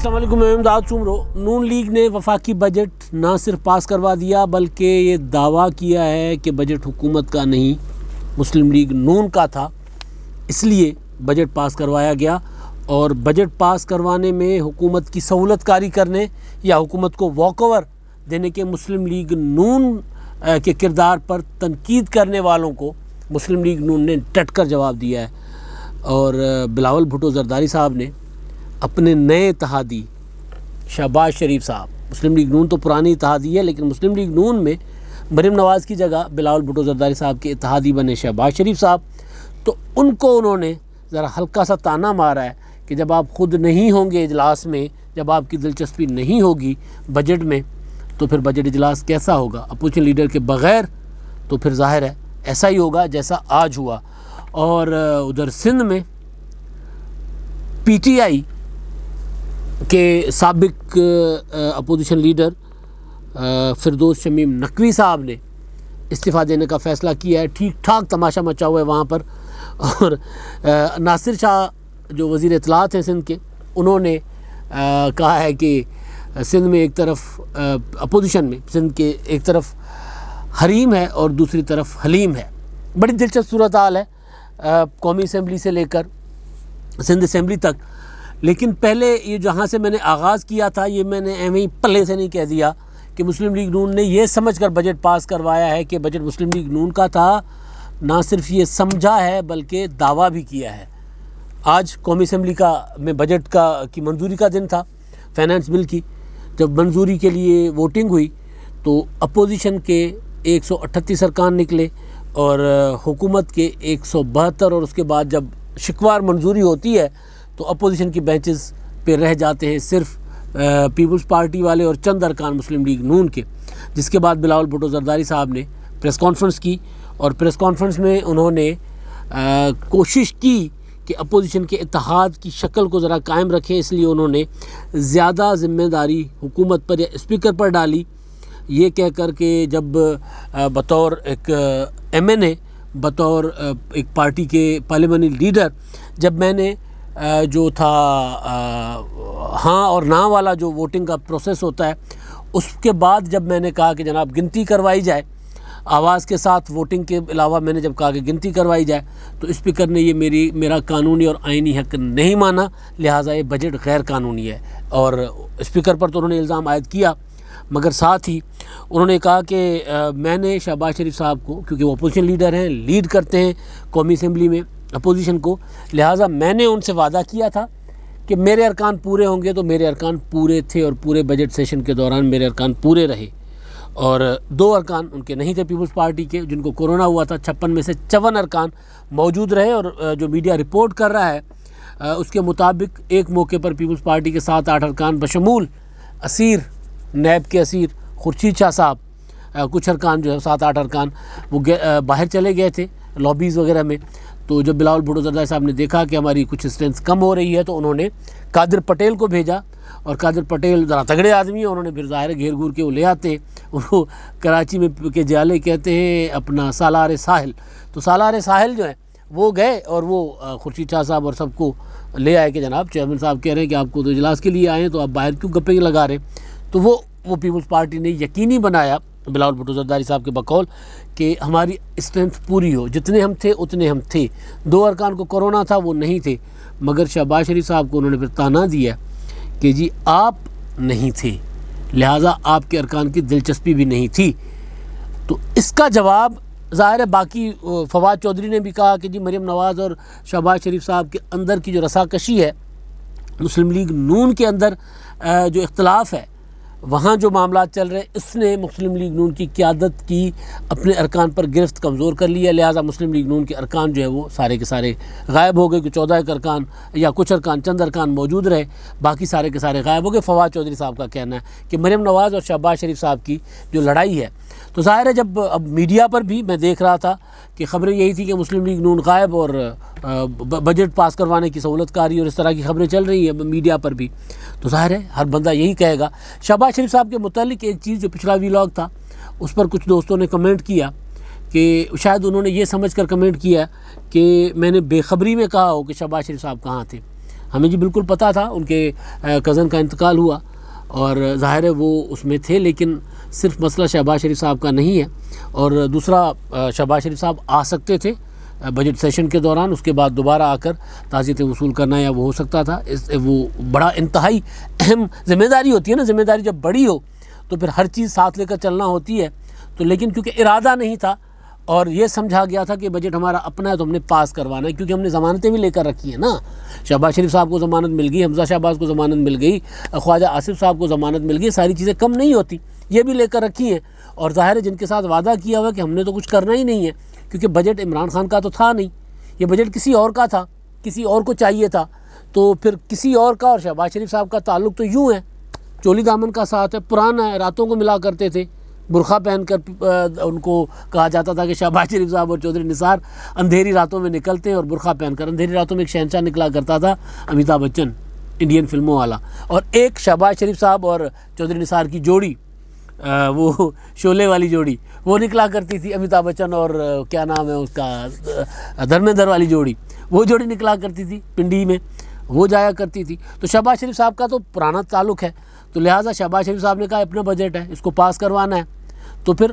السلام علیکم، میں امداد سمرو۔ نون لیگ نے وفاقی بجٹ نہ صرف پاس کروا دیا بلکہ یہ دعویٰ کیا ہے کہ بجٹ حکومت کا نہیں مسلم لیگ نون کا تھا، اس لیے بجٹ پاس کروایا گیا۔ اور بجٹ پاس کروانے میں حکومت کی سہولت کاری کرنے یا حکومت کو واک اوور دینے کے مسلم لیگ نون کے کردار پر تنقید کرنے والوں کو مسلم لیگ نون نے ڈٹ کر جواب دیا ہے۔ اور بلاول بھٹو زرداری صاحب نے اپنے نئے اتحادی شہباز شریف صاحب، مسلم لیگ نون تو پرانی اتحادی ہے لیکن مسلم لیگ نون میں مریم نواز کی جگہ بلاول بھٹو زرداری صاحب کے اتحادی بنے شہباز شریف صاحب، تو ان کو انہوں نے ذرا ہلکا سا تانا مارا ہے کہ جب آپ خود نہیں ہوں گے اجلاس میں، جب آپ کی دلچسپی نہیں ہوگی بجٹ میں، تو پھر بجٹ اجلاس کیسا ہوگا؟ اپوزیشن لیڈر کے بغیر تو پھر ظاہر ہے ایسا ہی ہوگا جیسا آج ہوا۔ اور ادھر سندھ میں پی ٹی آئی کے سابق اپوزیشن لیڈر فردوس شمیم نقوی صاحب نے استعفیٰ دینے کا فیصلہ کیا ہے۔ ٹھیک ٹھاک تماشا مچا ہوا ہے وہاں پر۔ اور ناصر شاہ جو وزیر اطلاعات ہیں سندھ کے، انہوں نے کہا ہے کہ سندھ میں ایک طرف اپوزیشن میں سندھ کے ایک طرف حریم ہے اور دوسری طرف حلیم ہے۔ بڑی دلچسپ صورتحال ہے قومی اسمبلی سے لے کر سندھ اسمبلی تک۔ لیکن پہلے یہ جہاں سے میں نے آغاز کیا تھا، یہ میں نے ایویں ہی پلے سے نہیں کہہ دیا کہ مسلم لیگ نون نے یہ سمجھ کر بجٹ پاس کروایا ہے کہ بجٹ مسلم لیگ نون کا تھا، نہ صرف یہ سمجھا ہے بلکہ دعویٰ بھی کیا ہے۔ آج قومی اسمبلی میں بجٹ کی منظوری کا دن تھا، فائنانس بل کی۔ جب منظوری کے لیے ووٹنگ ہوئی تو اپوزیشن کے 138 ارکان نکلے اور حکومت کے 172، اور اس کے بعد جب شکوار منظوری ہوتی ہے تو اپوزیشن کی بینچز پہ رہ جاتے ہیں صرف پیپلز پارٹی والے اور چند ارکان مسلم لیگ نون کے۔ جس کے بعد بلاول بھٹو زرداری صاحب نے پریس کانفرنس کی، اور پریس کانفرنس میں انہوں نے کوشش کی کہ اپوزیشن کے اتحاد کی شکل کو ذرا قائم رکھیں، اس لیے انہوں نے زیادہ ذمہ داری حکومت پر یا اسپیکر پر ڈالی، یہ کہہ کر کہ جب بطور ایک ایم این اے، بطور ایک پارٹی کے پارلیمانی لیڈر، جب میں نے جو تھا ہاں اور نہ والا جو ووٹنگ کا پروسیس ہوتا ہے، اس کے بعد جب میں نے کہا کہ جناب گنتی کروائی جائے، آواز کے ساتھ ووٹنگ کے علاوہ میں نے جب کہا کہ گنتی کروائی جائے، تو اسپیکر نے یہ میرا قانونی اور آئینی حق نہیں مانا، لہٰذا یہ بجٹ غیر قانونی ہے۔ اور اسپیکر پر تو انہوں نے الزام عائد کیا، مگر ساتھ ہی انہوں نے کہا کہ میں نے شہباز شریف صاحب کو، کیونکہ وہ اپوزیشن لیڈر ہیں، لیڈ کرتے ہیں قومی اسمبلی میں اپوزیشن کو، لہٰذا میں نے ان سے وعدہ کیا تھا کہ میرے ارکان پورے ہوں گے، تو میرے ارکان پورے تھے اور پورے بجٹ سیشن کے دوران میرے ارکان پورے رہے۔ اور 2 ارکان ان کے نہیں تھے پیپلز پارٹی کے، جن کو کورونا ہوا تھا، 56 میں سے 54 ارکان موجود رہے۔ اور جو میڈیا رپورٹ کر رہا ہے اس کے مطابق ایک موقع پر پیپلز پارٹی کے 7-8 ارکان بشمول اسیر، نیب کے اسیر خورشید شاہ صاحب، کچھ ارکان جو ہے 7-8 ارکان وہ باہر چلے گئے تھے لابیز وغیرہ میں۔ تو جب بلاول بھٹو زرداری صاحب نے دیکھا کہ ہماری کچھ اسٹرینتھ کم ہو رہی ہے، تو انہوں نے قادر پٹیل کو بھیجا، اور قادر پٹیل ذرا تگڑے آدمی ہیں، انہوں نے پھر ظاہر گھیر گھور کے وہ لے آتے، وہ کراچی میں کے جالے کہتے ہیں اپنا سالار ساحل، تو سالار ساحل جو ہے وہ گئے اور وہ خورشید شاہ صاحب اور سب کو لے آئے کہ جناب چیئرمین صاحب کہہ رہے ہیں کہ آپ کو تو اجلاس کے لیے آئے ہیں، تو آپ باہر کیوں گپے لگا رہے ہیں؟ تو وہ پیپلز پارٹی نے یقینی بنایا بلاول بھٹو زرداری صاحب کے بقول کہ ہماری اسٹرینتھ پوری ہو، جتنے ہم تھے اتنے ہم تھے۔ 2 ارکان کو کورونا تھا، وہ نہیں تھے، مگر شہباز شریف صاحب کو انہوں نے پھر تانا دیا کہ جی آپ نہیں تھے، لہٰذا آپ کے ارکان کی دلچسپی بھی نہیں تھی۔ تو اس کا جواب ظاہر ہے باقی فواد چودھری نے بھی کہا کہ جی مریم نواز اور شہباز شریف صاحب کے اندر کی جو رساکشی ہے، مسلم لیگ نون کے اندر جو اختلاف ہے، وہاں جو معاملات چل رہے ہیں، اس نے مسلم لیگ نون کی قیادت کی اپنے ارکان پر گرفت کمزور کر لیا، لہٰذا مسلم لیگ نون کے ارکان جو ہے وہ سارے کے سارے غائب ہو گئے، کہ 14 ارکان یا کچھ ارکان، چند ارکان موجود رہے، باقی سارے کے سارے غائب ہو گئے۔ فواد چودھری صاحب کا کہنا ہے کہ مریم نواز اور شہباز شریف صاحب کی جو لڑائی ہے، تو ظاہر ہے جب اب میڈیا پر بھی میں دیکھ رہا تھا کہ خبریں یہی تھی کہ مسلم لیگ نون غائب اور بجٹ پاس کروانے کی سہولت کاری اور اس طرح کی خبریں چل رہی ہیں میڈیا پر بھی، تو ظاہر ہے ہر بندہ یہی کہے گا۔ شہباز شریف صاحب کے متعلق ایک چیز جو پچھلا ویلاگ تھا اس پر کچھ دوستوں نے کمنٹ کیا کہ شاید انہوں نے یہ سمجھ کر کمنٹ کیا کہ میں نے بے خبری میں کہا ہو کہ شہباز شریف صاحب کہاں تھے۔ ہمیں جی بالکل پتہ تھا ان کے کزن کا انتقال ہوا اور ظاہر ہے وہ اس میں تھے، لیکن صرف مسئلہ شہباز شریف صاحب کا نہیں ہے، اور دوسرا شہباز شریف صاحب آ سکتے تھے بجٹ سیشن کے دوران، اس کے بعد دوبارہ آ کر تعزیتیں وصول کرنا یا وہ ہو سکتا تھا، وہ بڑا انتہائی اہم ذمہ داری ہوتی ہے نا، ذمہ داری جب بڑی ہو تو پھر ہر چیز ساتھ لے کر چلنا ہوتی ہے، تو لیکن کیونکہ ارادہ نہیں تھا اور یہ سمجھا گیا تھا کہ بجٹ ہمارا اپنا ہے تو ہم نے پاس کروانا ہے، کیونکہ ہم نے ضمانتیں بھی لے کر رکھی ہیں نا، شہباز شریف صاحب کو ضمانت مل گئی، حمزہ شہباز کو ضمانت مل گئی، خواجہ آصف صاحب کو ضمانت مل گئی، ساری چیزیں کم نہیں ہوتی، یہ بھی لے کر رکھی ہیں، اور ظاہر ہے جن کے ساتھ وعدہ کیا ہوا کہ ہم نے تو کچھ کرنا ہی نہیں ہے، کیونکہ بجٹ عمران خان کا تو تھا نہیں، یہ بجٹ کسی اور کا تھا، کسی اور کو چاہیے تھا، تو پھر کسی اور کا اور شہباز شریف صاحب کا تعلق تو یوں ہے، چولی دامن کا ساتھ ہے، پرانا ہے، راتوں کو ملا کرتے تھے، برقع پہن کر ان کو کہا جاتا تھا کہ شہباز شریف صاحب اور چودھری نثار اندھیری راتوں میں نکلتے ہیں، اور برقع پہن کر اندھیری راتوں میں ایک شہنشاہ نکلا کرتا تھا امیتابھ بچن، انڈین فلموں والا، اور ایک شہباز شریف صاحب اور چودھری نثار کی جوڑی، وہ شعلے والی جوڑی، وہ نکلا کرتی تھی، امیتابھ بچن اور کیا نام ہے اس کا، دھرمیندر والی جوڑی، وہ جوڑی نکلا کرتی تھی پنڈی میں، وہ جایا کرتی تھی، تو شہباز شریف صاحب کا تو پرانا تعلق ہے، تو لہٰذا شہباز شریف صاحب نے کہا اپنا بجٹ ہے، اس کو پاس کروانا ہے، تو پھر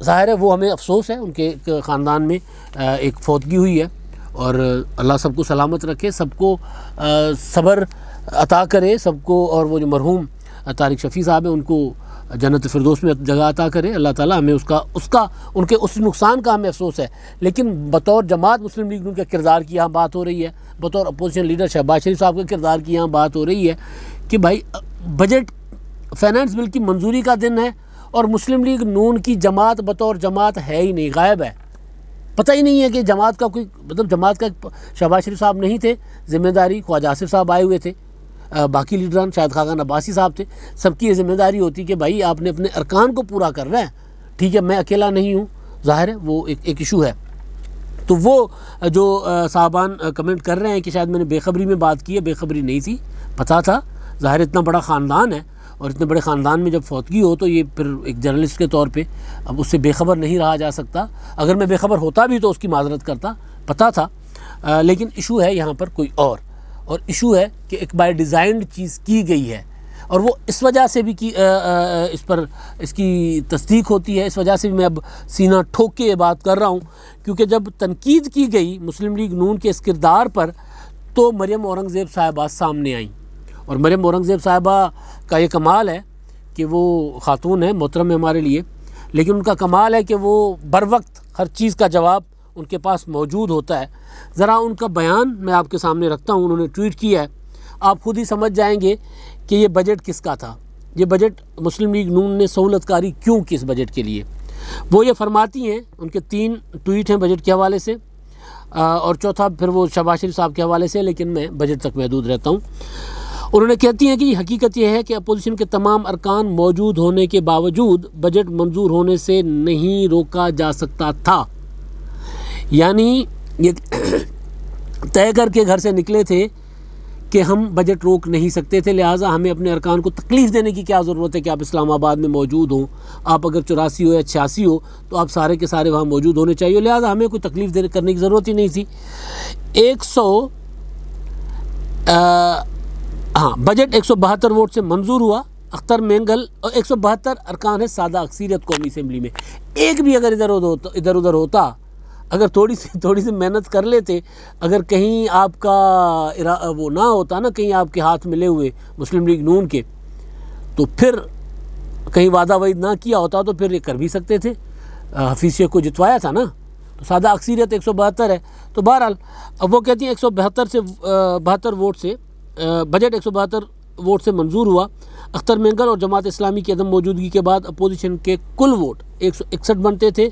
ظاہر ہے وہ ہمیں افسوس ہے، ان کے خاندان میں ایک فوتگی ہوئی ہے، اور اللہ سب کو سلامت رکھے، سب کو صبر عطا کرے سب کو، اور وہ جو مرحوم طارق شفیع صاحب ہیں ان کو جنت فردوس میں جگہ عطا کرے اللہ تعالیٰ، ہمیں ان کے اس نقصان کا ہمیں افسوس ہے، لیکن بطور جماعت مسلم لیگ کے کردار کی یہاں بات ہو رہی ہے، بطور اپوزیشن لیڈر شہباز شریف صاحب کے کردار کی یہاں بات ہو رہی ہے کہ بھائی بجٹ فائنانس بل کی منظوری کا دن ہے، اور مسلم لیگ نون کی جماعت بطور جماعت ہے ہی نہیں، غائب ہے، پتہ ہی نہیں ہے کہ جماعت کا کوئی مطلب، جماعت کا شہباز شریف صاحب نہیں تھے، ذمہ داری خواجہ آصف صاحب آئے ہوئے تھے، باقی لیڈران شاید خاقان عباسی صاحب تھے، سب کی یہ ذمہ داری ہوتی کہ بھائی آپ نے اپنے ارکان کو پورا کرنا ہے، ٹھیک ہے، میں اکیلا نہیں ہوں، ظاہر ہے وہ ایک ایشو ہے، تو وہ جو صاحبان کمنٹ کر رہے ہیں کہ شاید میں نے بے خبری میں بات کی ہے، بے خبری نہیں تھی، پتہ تھا، ظاہر اتنا بڑا خاندان ہے، اور اتنے بڑے خاندان میں جب فوتگی ہو تو یہ پھر ایک جرنلسٹ کے طور پہ اب اس سے بے خبر نہیں رہا جا سکتا، اگر میں بے خبر ہوتا بھی تو اس کی معذرت کرتا، پتہ تھا، لیکن ایشو ہے یہاں پر کوئی اور ایشو ہے کہ ایک بائی ڈیزائنڈ چیز کی گئی ہے، اور وہ اس وجہ سے بھی اس کی تصدیق ہوتی ہے، اس وجہ سے بھی میں اب سینہ ٹھوک کے یہ بات کر رہا ہوں، کیونکہ جب تنقید کی گئی مسلم لیگ نون کے اس کردار پر تو مریم اورنگزیب صاحبہ سامنے آئیں، اور مریم اورنگزیب صاحبہ کا یہ کمال ہے کہ وہ خاتون ہے، محترم ہے ہمارے لیے، لیکن ان کا کمال ہے کہ وہ بر وقت ہر چیز کا جواب ان کے پاس موجود ہوتا ہے۔ ذرا ان کا بیان میں آپ کے سامنے رکھتا ہوں، انہوں نے ٹویٹ کیا ہے، آپ خود ہی سمجھ جائیں گے کہ یہ بجٹ کس کا تھا، یہ بجٹ مسلم لیگ نون نے سہولت کاری کیوں کی اس بجٹ کے لیے۔ وہ یہ فرماتی ہیں، ان کے 3 ٹویٹ ہیں بجٹ کے حوالے سے، اور چوتھا پھر وہ شہباز شریف صاحب کے حوالے سے، لیکن میں بجٹ تک محدود رہتا ہوں۔ انہوں نے کہتی ہیں کہ حقیقت یہ ہے کہ اپوزیشن کے تمام ارکان موجود ہونے کے باوجود بجٹ منظور ہونے سے نہیں روکا جا سکتا تھا، یعنی یہ طے کر کے گھر سے نکلے تھے کہ ہم بجٹ روک نہیں سکتے تھے، لہٰذا ہمیں اپنے ارکان کو تکلیف دینے کی کیا ضرورت ہے کہ آپ اسلام آباد میں موجود ہوں، آپ اگر 84 ہو یا 86 ہو تو آپ سارے کے سارے وہاں موجود ہونے چاہیے، لہٰذا ہمیں کوئی تکلیف کرنے کی ضرورت ہی نہیں تھی۔ بجٹ 172 ووٹ سے منظور ہوا، اختر مینگل، اور 172 ارکان ہے سادہ اکثریت قومی اسمبلی میں، ایک بھی اگر ادھر ادھر ہوتا، اگر تھوڑی سی محنت کر لیتے، اگر کہیں آپ کا وہ نہ ہوتا نا، کہیں آپ کے ہاتھ ملے ہوئے مسلم لیگ نون کے، تو پھر کہیں وعدہ وعید نہ کیا ہوتا تو پھر یہ کر بھی سکتے تھے، حفیظ شیخ کو جتوایا تھا نا، تو سادہ اکثریت 172 ہے، تو بہرحال اب وہ کہتی ہیں 172 ووٹ سے بجٹ 172 ووٹ سے منظور ہوا، اختر مینگل اور جماعت اسلامی کی عدم موجودگی کے بعد اپوزیشن کے کل ووٹ 161 بنتے تھے،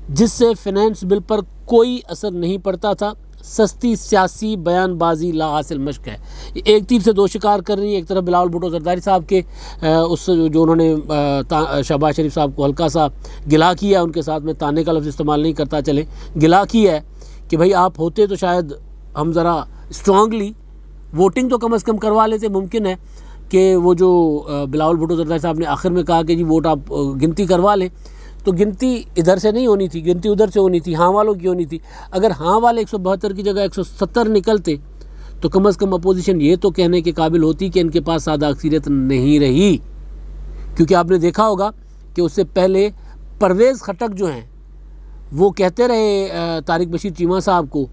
جس سے فینانس بل پر کوئی اثر نہیں پڑتا تھا، سستی سیاسی بیان بازی لا حاصل مشق ہے۔ ایک تیر سے 2 شکار کر رہی ہیں، ایک طرف بلاول بھٹو زرداری صاحب کے جو انہوں نے شہباز شریف صاحب کو ہلکا سا گلا کیا، ان کے ساتھ میں تانے کا لفظ استعمال نہیں کرتا چلے، گلا کیا ہے کہ بھائی آپ ہوتے تو شاید ہم ذرا اسٹرانگلی ووٹنگ تو کم از کم کروا لیتے، ممکن ہے کہ وہ جو بلاول بھٹو زرداری صاحب نے آخر میں کہا کہ جی ووٹ آپ گنتی کروا لیں، تو گنتی ادھر سے نہیں ہونی تھی، گنتی ادھر سے ہونی تھی، ہاں والوں کی ہونی تھی، اگر ہاں والے 172 کی جگہ 170 نکلتے تو کم از کم اپوزیشن یہ تو کہنے کے قابل ہوتی کہ ان کے پاس سادہ اکثریت نہیں رہی، کیونکہ آپ نے دیکھا ہوگا کہ اس سے پہلے پرویز خٹک جو ہیں وہ کہتے رہے طارق بشیر چیمہ صاحب کو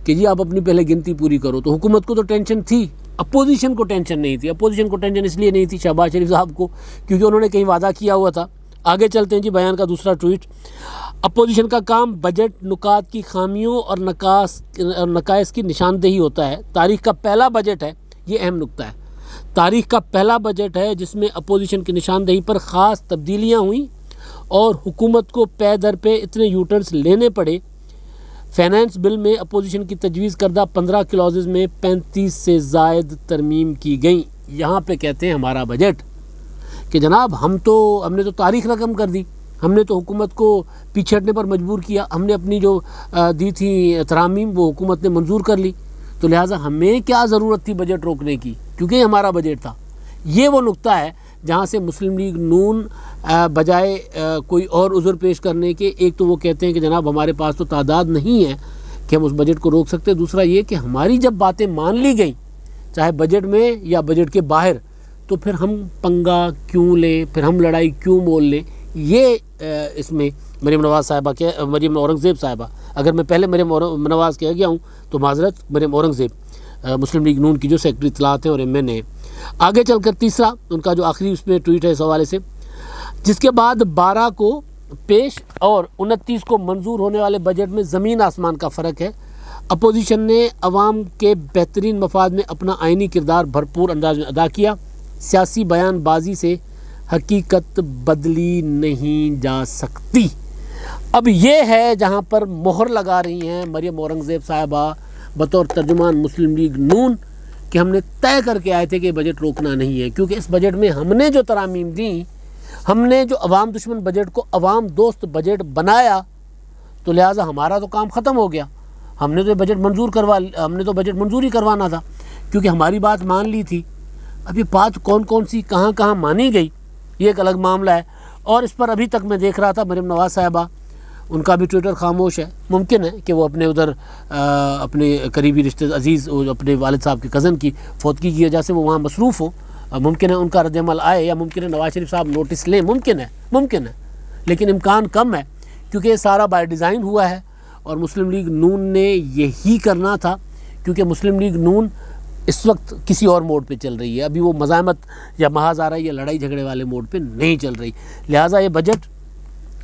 کہ جی آپ اپنی پہلے گنتی پوری کرو، تو حکومت کو تو ٹینشن تھی، اپوزیشن کو ٹینشن نہیں تھی۔ اپوزیشن کو ٹینشن اس لیے نہیں تھی شہباز شریف صاحب کو کیونکہ انہوں نے کہیں وعدہ کیا ہوا تھا۔ آگے چلتے ہیں جی، بیان کا دوسرا ٹویٹ، اپوزیشن کا کام بجٹ نکات کی خامیوں اور نقائص کی نشاندہی ہوتا ہے۔ تاریخ کا پہلا بجٹ ہے، یہ اہم نکتہ ہے، تاریخ کا پہلا بجٹ ہے جس میں اپوزیشن کی نشاندہی پر خاص تبدیلیاں ہوئیں اور حکومت کو پے در پہ اتنے یوٹرنس لینے پڑے۔ فائنانس بل میں اپوزیشن کی تجویز کردہ 15 کلازز میں 35 سے زائد ترمیم کی گئیں۔ یہاں پہ کہتے ہیں ہمارا بجٹ کہ جناب ہم نے تو تاریخ رقم کر دی، ہم نے تو حکومت کو پیچھے ہٹنے پر مجبور کیا، ہم نے اپنی جو دی تھی ترامیم وہ حکومت نے منظور کر لی، تو لہٰذا ہمیں کیا ضرورت تھی بجٹ روکنے کی، کیونکہ یہ ہمارا بجٹ تھا۔ یہ وہ نقطہ ہے جہاں سے مسلم لیگ نون بجائے کوئی اور عذر پیش کرنے کے، ایک تو وہ کہتے ہیں کہ جناب ہمارے پاس تو تعداد نہیں ہے کہ ہم اس بجٹ کو روک سکتے، دوسرا یہ کہ ہماری جب باتیں مان لی گئیں چاہے بجٹ میں یا بجٹ کے باہر، تو پھر ہم پنگا کیوں لیں، پھر ہم لڑائی کیوں مول لیں۔ یہ اس میں مریم اورنگزیب صاحبہ، اگر میں پہلے مریم نواز کہہ گیا ہوں تو معذرت، مریم اورنگزیب مسلم لیگ نون کی جو سیکرٹری اطلاعات ہیں اور ایم این اے۔ آگے چل کر تیسرا ان کا جو آخری اس میں ٹویٹ ہے اس حوالے سے، جس کے بعد 12 کو پیش اور 29 کو منظور ہونے والے بجٹ میں زمین آسمان کا فرق ہے۔ اپوزیشن نے عوام کے بہترین مفاد میں اپنا آئینی کردار بھرپور انداز میں ادا کیا، سیاسی بیان بازی سے حقیقت بدلی نہیں جا سکتی۔ اب یہ ہے جہاں پر مہر لگا رہی ہیں مریم اورنگزیب صاحبہ بطور ترجمان مسلم لیگ نون کہ ہم نے طے کر کے آئے تھے کہ بجٹ روکنا نہیں ہے، کیونکہ اس بجٹ میں ہم نے جو ترامیم دیں، ہم نے جو عوام دشمن بجٹ کو عوام دوست بجٹ بنایا، تو لہٰذا ہمارا تو کام ختم ہو گیا، ہم نے تو بجٹ منظوری کروانا تھا کیونکہ ہماری بات مان لی تھی۔ اب یہ بات کون سی کہاں مانی گئی یہ ایک الگ معاملہ ہے، اور اس پر ابھی تک میں دیکھ رہا تھا مریم نواز صاحبہ، ان کا بھی ٹویٹر خاموش ہے۔ ممکن ہے کہ وہ اپنے قریبی رشتے عزیز اپنے والد صاحب کے کزن کی فوتگی کی وجہ سے وہ وہاں مصروف ہوں، ممکن ہے ان کا رد عمل آئے، یا ممکن ہے نواز شریف صاحب نوٹس لیں، ممکن ہے، لیکن امکان کم ہے کیونکہ یہ سارا بائی ڈیزائن ہوا ہے اور مسلم لیگ نون نے یہی کرنا تھا، کیونکہ مسلم لیگ نون اس وقت کسی اور موڈ پہ چل رہی ہے، ابھی وہ مزاحمت یا محاذ آ رہا ہے یا لڑائی جھگڑے والے موڈ پہ نہیں چل رہی، لہٰذا یہ بجٹ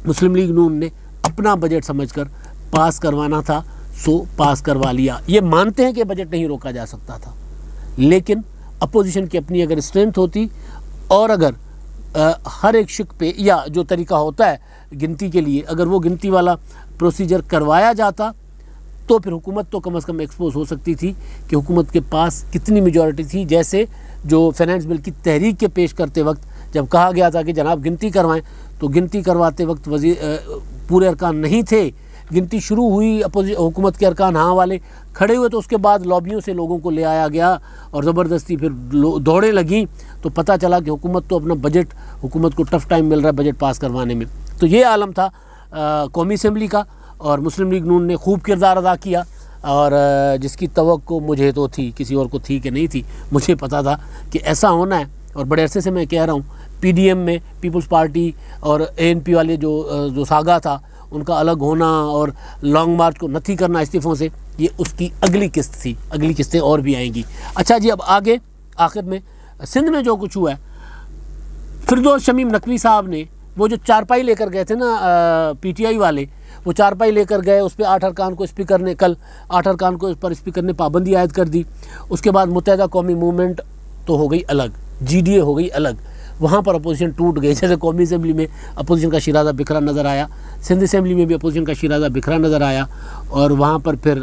مسلم لیگ نون نے اپنا بجٹ سمجھ کر پاس کروانا تھا، سو پاس کروا لیا۔ یہ مانتے ہیں کہ بجٹ نہیں روکا جا سکتا تھا، لیکن اپوزیشن کی اپنی اگر اسٹرینتھ ہوتی اور اگر ہر ایک شق پہ یا جو طریقہ ہوتا ہے گنتی کے لیے، اگر وہ گنتی والا پروسیجر کروایا جاتا تو پھر حکومت تو کم از کم ایکسپوز ہو سکتی تھی کہ حکومت کے پاس کتنی میجورٹی تھی۔ جیسے جو فائنانس بل کی تحریک کے پیش کرتے وقت جب کہا گیا تھا کہ جناب گنتی کروائیں، تو گنتی کرواتے وقت پورے ارکان نہیں تھے، گنتی شروع ہوئی، حکومت کے ارکان ہاں والے کھڑے ہوئے، تو اس کے بعد لابیوں سے لوگوں کو لے آیا گیا اور زبردستی پھر دوڑیں لگیں، تو پتہ چلا کہ حکومت تو اپنا بجٹ، حکومت کو ٹف ٹائم مل رہا ہے بجٹ پاس کروانے میں۔ تو یہ عالم تھا قومی اسمبلی کا، اور مسلم لیگ نون نے خوب کردار ادا کیا، اور جس کی توقع مجھے تو تھی، کسی اور کو تھی کہ نہیں تھی، مجھے پتا تھا کہ ایسا ہونا ہے، اور بڑے عرصے سے میں کہہ رہا ہوں پی ڈی ایم میں پیپلز پارٹی اور اے این پی والے جو ساگا تھا ان کا الگ ہونا اور لانگ مارچ کو نتھی کرنا استعفوں سے، یہ اس کی اگلی قسط تھی، اگلی قسطیں اور بھی آئیں گی۔ اچھا جی، اب آگے آخر میں سندھ میں جو کچھ ہوا ہے، فردوس شمیم نقوی صاحب نے وہ جو چارپائی لے کر گئے تھے نا پی ٹی آئی والے، وہ چارپائی لے کر گئے، اس پہ 8 ارکان کو اسپیکر نے کل 8 ارکان کو اس پر اسپیکر نے پابندی عائد کر دی۔ اس کے بعد متحدہ قومی موومنٹ تو ہو گئی الگ، جی ڈی اے ہو گئی الگ، وہاں پر اپوزیشن ٹوٹ گئی، جیسے قومی اسمبلی میں اپوزیشن کا شیرازہ بکھرا نظر آیا، سندھ اسمبلی میں بھی اپوزیشن کا شیرازہ بکھرا نظر آیا، اور وہاں پر پھر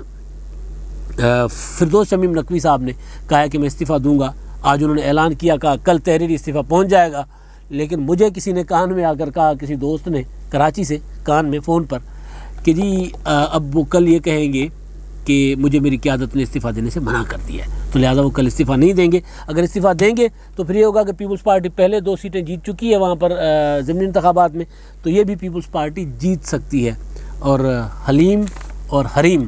فردوس شمیم نقوی صاحب نے کہا کہ میں استعفیٰ دوں گا، آج انہوں نے اعلان کیا، کہا کل تحریری استعفیٰ پہنچ جائے گا، لیکن مجھے کسی نے کان میں آ کر کہا، کسی دوست نے کراچی سے کان میں فون پر، کہ جی اب وہ کل یہ کہیں گے کہ مجھے میری قیادت نے استعفیٰ دینے سے منع کر دیا ہے، تو لہٰذا وہ کل استعفیٰ نہیں دیں گے۔ اگر استعفیٰ دیں گے تو پھر یہ ہوگا کہ پیپلز پارٹی پہلے 2 سیٹیں جیت چکی ہے وہاں پر ضمنی انتخابات میں، تو یہ بھی پیپلز پارٹی جیت سکتی ہے، اور حلیم اور حریم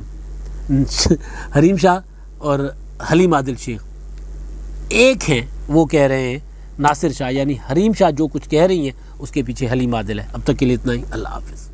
شاہ اور حلیم عادل شیخ ایک ہیں، وہ کہہ رہے ہیں ناصر شاہ، یعنی حریم شاہ جو کچھ کہہ رہی ہیں اس کے پیچھے حلیم عادل ہے۔ اب تک کے لیے اتنا ہی، اللہ حافظ۔